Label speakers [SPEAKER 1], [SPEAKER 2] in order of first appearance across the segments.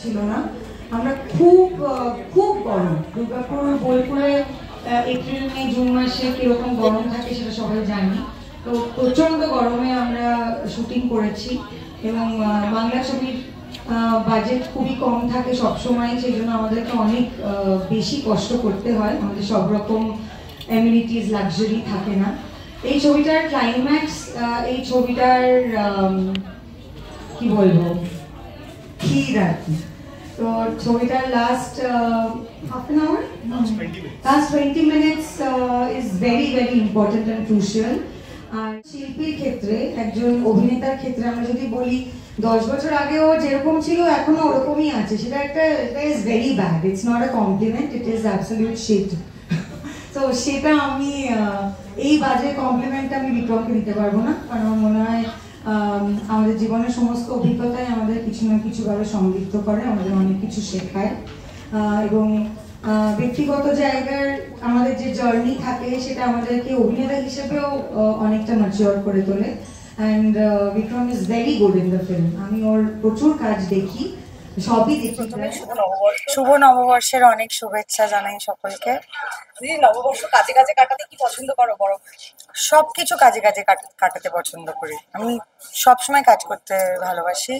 [SPEAKER 1] ছিল না। আমরা খুব খুব গরম, দুর্গাপুর বোলপুরে এপ্রিল মে জুন মাসে কিরকম গরম থাকে সেটা সবাই জানি। তো প্রচন্ড গরমে আমরা শুটিং করেছি এবং বাংলা ছবির বাজেট খুবই কম থাকে সবসময়, সেই জন্য আমাদেরকে অনেক বেশি কষ্ট করতে হয়, আমাদের সব রকম অ্যামিনিটিস লাক্সারি থাকে না। এই ছবিটার ক্লাইম্যাক্স, এই ছবিটার কি বলবো ক্ষীর আর কি। তো ছবিটার last half an hour, last 20 minutes is very very important and crucial. আর শিল্পীর ক্ষেত্রে, একজন অভিনেতার ক্ষেত্রে আমরা যদি বলি 10 বছর আগেও যেরকম ছিল এখনো ওরকমই আছে, সেটা একটা is very bad, it's not a compliment, it is absolute shit. তো সেটা আমি এই বাজে কমপ্লিমেন্টটা আমি বিক্রমকে দিতে পারবো না, কারণ আমার মনে হয় আমাদের জীবনের সমস্ত অভিজ্ঞতায় আমাদের কিছু না কিছুভাবে সমৃদ্ধ করে, আমাদের অনেক কিছু শেখায় এবং ব্যক্তিগত জায়গার আমাদের যে জার্নি থাকে সেটা আমাদেরকে অভিনেতা হিসেবেও অনেকটা ম্যাচিওর করে তোলে। And Vikram is very good in the film. আমি ওর প্রচুর কাজ দেখি, সবই দেখি।
[SPEAKER 2] শুভ নববর্ষের অনেক শুভেচ্ছা জানাই সকলকে। নববর্ষ কাজে কাজে কাটাতে কি পছন্দ করো? বড় সবকিছু কাজে কাজে কাটাতে পছন্দ করি, আমি সবসময় কাজ করতে ভালোবাসি।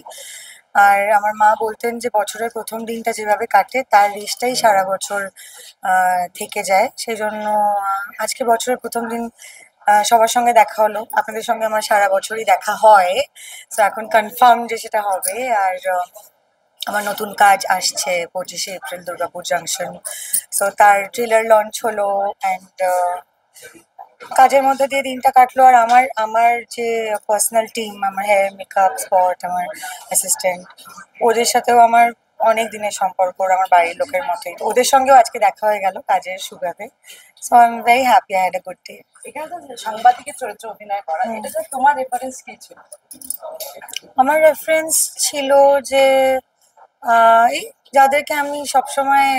[SPEAKER 2] আর আমার মা বলতেন যে বছরের প্রথম দিনটা যেভাবে কাটে তার রেশটাই সারা বছর থেকে যায়। সেই জন্য আজকে বছরের প্রথম দিন সবার সঙ্গে দেখা হলো, আপনাদের সঙ্গে আমার সারা বছরই দেখা হয়, তো এখন কনফার্ম যে সেটা হবে। আর আমার নতুন কাজ আসছে 25শে এপ্রিল, দুর্গাপুর জাংশন, সো তার ট্রেলার লঞ্চ হলো। অ্যান্ড কাজের মধ্যে দিয়ে দিনটা কাটলো। আর আমার যে পার্সোনাল টিম, আমার হেয়ার মেকআপ স্পট, আমার অ্যাসিস্ট্যান্ট, ওদের সাথেও আমার অনেক দিনের সম্পর্ক, আমার বাড়ির লোকের মতোই। তো ওদের সঙ্গেও আজকে দেখা হয়ে গেল কাজের সুবাদে। So I am very happy, I had a good day.
[SPEAKER 3] এখানে তো সাংবাদিকের চরিত্র অভিনয় করা, এটা তো তোমার রেফারেন্স কি ছিল?
[SPEAKER 2] আমার রেফারেন্স ছিল যে এই যাদেরকে আমি সবসময়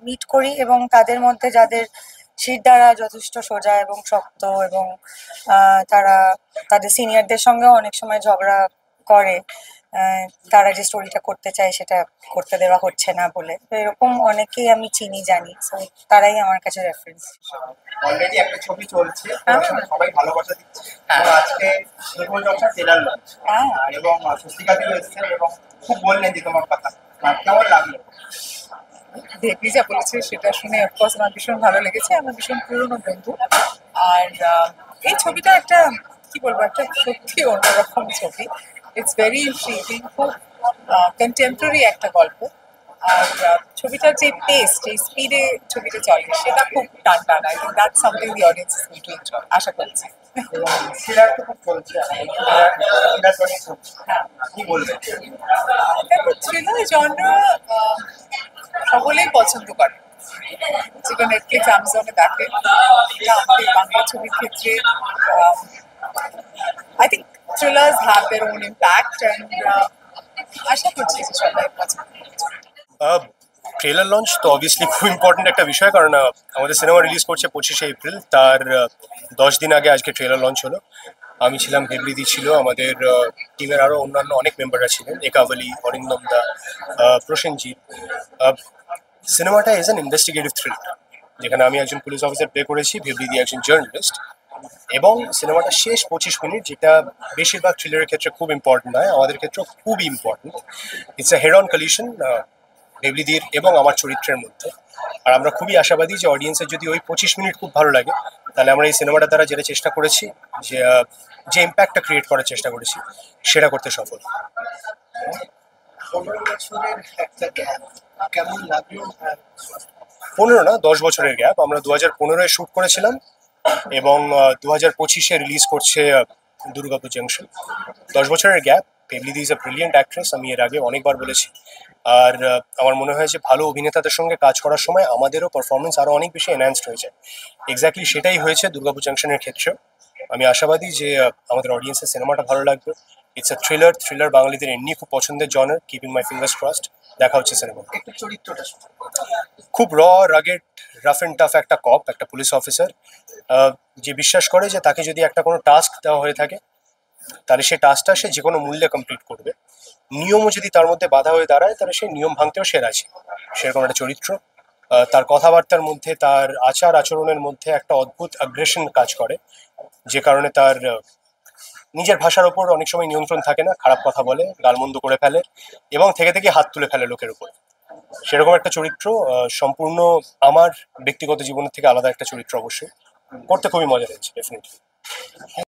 [SPEAKER 2] মিট করি এবং তাদের মধ্যে যাদের শিরদাঁড়া যথেষ্ট সোজা এবং শক্ত, এবং তারা তাদের সিনিয়রদের সঙ্গেও অনেক সময় ঝগড়া করে, তারা যে স্টোরিটা করতে চায় সেটা করতে দেওয়া হচ্ছে না বলে। তো এরকম অনেকেই আমি চিনি, জানি, তো তারাই আমার কাছে রেফারেন্স।
[SPEAKER 4] অলরেডি একটা ছবি চলছে, সবাই ভালোবাসা দিচ্ছে, আজকে ট্রেলার লঞ্চ, এবং স্বস্তিকা দিও এসেছেন এবং খুব বললেন যে তোমার কথা, কেমন লাগলো?
[SPEAKER 3] দেবী যা বলেছে সেটা শুনে অফকোর্স আমার ভীষণ ভালো লেগেছে। আমার ভীষণ পুরনো বন্ধু। আর এই ছবিটা একটা কি বলবো, একটা সত্যি অন্যরকম ছবি। ইটস ভেরি ইন্ট্রিগিং, খুব কন্টেম্পোরারি একটা গল্প। আর ছবিটার যে পেস, যে স্পিডে ছবিটা চলে সেটা খুব টান টান। I think that's something the audience is going to enjoy, আশা করছি।
[SPEAKER 4] থ্রিলার তো খুব চলছে, কি বলবেন?
[SPEAKER 3] দেখো, থ্রিলার জনরা সকলেই পছন্দ করে, যেটা নেটফ্লিক্স অ্যামাজনে দেখে। এটা আমাদের বাংলা ছবির ক্ষেত্রে I think thrillers have their own impact, and আশা করছি যে সবাই পছন্দ করবে।
[SPEAKER 5] ট্রেলার লঞ্চ তো অবভিয়াসলি খুব ইম্পর্টেন্ট একটা বিষয়, কারণ আমাদের সিনেমা রিলিজ করছে 25শে এপ্রিল, তার 10 দিন আগে আজকে ট্রেলার লঞ্চ হলো। আমি ছিলাম, ভেবলিদি ছিল, আমাদের টিমের আরও অন্যান্য অনেক মেম্বাররা ছিলেন, একাবলি, অরিন্দম দা, প্রসেনজিৎ। সিনেমাটা ইজ অ্যান ইনভেস্টিগেটিভ থ্রিলার, যেখানে আমি একজন পুলিশ অফিসার প্লে করেছি, ভেবলিদি একজন জার্নালিস্ট। এবং সিনেমাটা শেষ 25 মিনিট, যেটা বেশিরভাগ থ্রিলারের ক্ষেত্রে খুব ইম্পর্টেন্ট নয়, আমাদের ক্ষেত্রেও খুবই important. It's a head on collision ভেবলিদির এবং আমার চরিত্রের মধ্যে। আর আমরা খুবই আশাবাদী যে অডিয়েন্সের যদি ওই 25 মিনিট খুব ভালো লাগে, তাহলে আমরা এই সিনেমাটা দ্বারা যেটা চেষ্টা করেছি, যে ইম্প্যাক্টটা ক্রিয়েট করার চেষ্টা করেছি, সেটা করতে সফল। 15 না, 10 বছরের গ্যাপ। আমরা 2015-এ শ্যুট করেছিলাম এবং 2025-এ রিলিজ করছে দুর্গাপুর জাংশন। 10 বছরের gap. Bheblidi is a brilliant actress, আমি এর আগে অনেকবার বলেছি। আর আমার মনে হয় যে ভালো অভিনেতাদের সঙ্গে কাজ করার সময় আমাদেরও পারফরমেন্স আরও অনেক বেশি এনহ্যান্সড হয়ে যায়। এক্স্যাক্টলি সেটাই হয়েছে দুর্গাপুর জাংশনের ক্ষেত্রেও। আমি আশাবাদী যে আমাদের অডিয়েন্সের সিনেমাটা ভালো লাগবে ইটস আ থ্রিলার বাঙালিদের এমনি খুব পছন্দের জনার, কিপিং মাই ফিঙ্গার্স ক্রসড। দেখা হচ্ছে সিনেমা।
[SPEAKER 4] একটু চরিত্রটা শুনুন।
[SPEAKER 5] খুব রাগেড, রাফ অ্যান্ড টাফ একটা কপ, একটা পুলিশ অফিসার, যে বিশ্বাস করে যে তাকে যদি একটা কোনো টাস্ক দেওয়া হয়ে থাকে তাহলে সেই টাস্কটা সে যে কোনো মূল্যে কমপ্লিট করবে। নিয়মও যদি তার মধ্যে বাধা হয়ে দাঁড়ায় তাহলে সেই নিয়ম ভাঙতেও সে রাজি, সেরকম একটা চরিত্র। তার কথাবার্তার মধ্যে, তার আচার আচরণের মধ্যে একটা অদ্ভুত অ্যাগ্রেশন কাজ করে, যে কারণে তার নিজের ভাষার ওপর অনেক সময় নিয়ন্ত্রণ থাকে না, খারাপ কথা বলে, গালমন্দ করে ফেলে এবং থেকে থেকে হাত তুলে ফেলে লোকের উপর। সেরকম একটা চরিত্র, সম্পূর্ণ আমার ব্যক্তিগত জীবনের থেকে আলাদা একটা চরিত্র, অবশ্যই করতে খুবই মজা লাগছে ডেফিনেটলি।